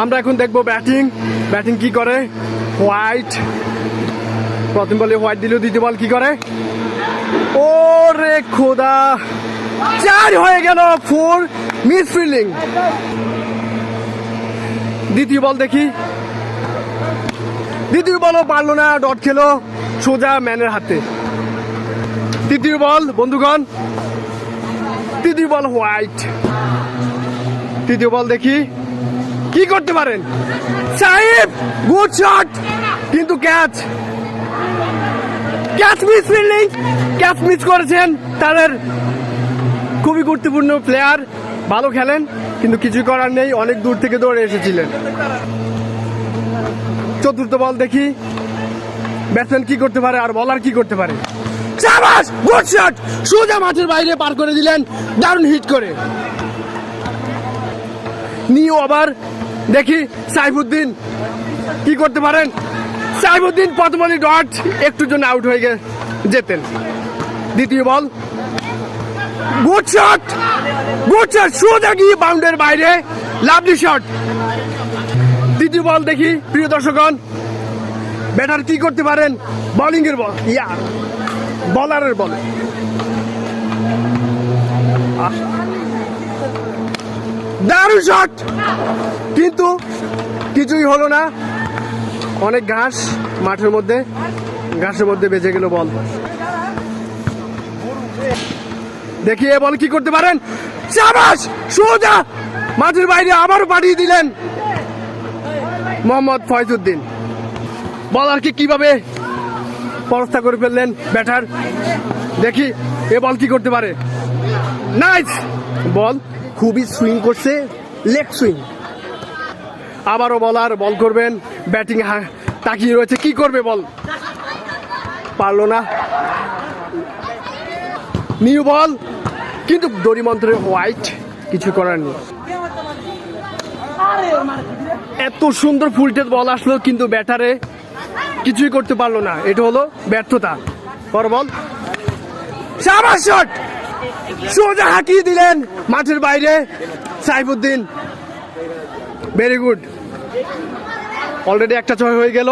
আমরা এখন দেখবো ব্যাটিং কি করে। হোয়াইট প্রথম বলে হোয়াইট দিল, দ্বিতীয় বল কি করে, ও রে খোদা, 4 হয়ে গেল, 4 মিস ফিল্ডিং। দ্বিতীয় বল দেখি, দ্বিতীয় বলও পারলো না, ডট খেলো সোজা ম্যানের হাতে। তৃতীয় বল বন্ধুগণ, তৃতীয় বল হোয়াইট। তৃতীয় বল দেখি কি করতে পারেন সাহেব, গুড শট, কিন্তু catch miss fielding, catch miss করেছেন। তাদের খুবই গুরুত্বপূর্ণ প্লেয়ার, ভালো খেলেন কিন্তু কিছু করার নেই, অনেক দূর থেকে দৌড়ে এসেছিলেন। চতুর্থ বল দেখি ব্যাটসম্যান কি করতে পারে আর বলার কি করতে পারে। শাবাশ, গুড শট, সোজা মাঠের বাইরে পার করে দিলেন, দারুণ হিট করে। নিউ ওভার দেখি সাইফুদ্দিন কি করতে পারেন। সাইফুদ্দিন প্রথম বলে ডট, একটুর জন্য আউট হয়ে যেতেন। দ্বিতীয় বল, গুড শট, সোজা গিয়ে বাউন্ডারির বাইরে, লাভলি শট। দ্বিতীয় বল দেখি প্রিয় দর্শকগণ, ব্যাটার কি করতে পারেন, বোলিং এর বল, বলারের বল, দারুণ শট, কিন্তু কিছুই হলো না। অনেক ঘাস মাঠের মধ্যে, ঘাসের মধ্যে বেঁচে গেল বল। দেখি এ বল কি করতে পারেন। শাবাশ, সোজা মাঠের বাইরে আবারও পাঠিয়ে দিলেন মোহাম্মদ ফয়জুদ্দিন। বলারকে কিভাবে পরাস্ত করে ফেললেন ব্যাটার। দেখি এ বল কি করতে পারে। নাইস বল, খুবই সুইং করছে, লেগ সুইং। আবারও বলার বল করবেন, ব্যাটিং তাকিয়ে রয়েছে, কি করবে বল, পারলো না। নিউ বল, কিন্তু দড়ি মন্ত্রে হোয়াইট, কিছু করার নেই। এত সুন্দর ফুলটের বল আসলো কিন্তু ব্যাটারে কিছুই করতে পারলো না, এটা হলো ব্যর্থতা। পর বল, শাবাশ শট, সোজা হাঁকিয়ে দিলেন মাঠের বাইরে সাইফুদ্দিন, ভেরি গুড। অলরেডি একটা 6 হয়ে গেল।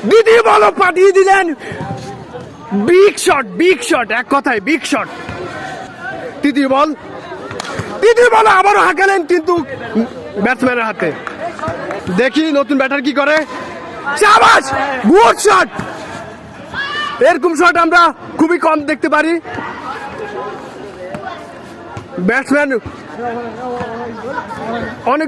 দ্বিতীয় বল পাঠিয়ে দিলেন, বিগ শট, এক কথায় বিগ শট। তৃতীয় বল আবারও হাঁকালেন, কিন্তু ব্যাটসম্যানের হাতে। দেখি নতুন ব্যাটার কি করে। শাবাশ, গুড শট, এরকম শট আমরা খুবই কম দেখতে পারি। ব্যাটসম্যান অনেক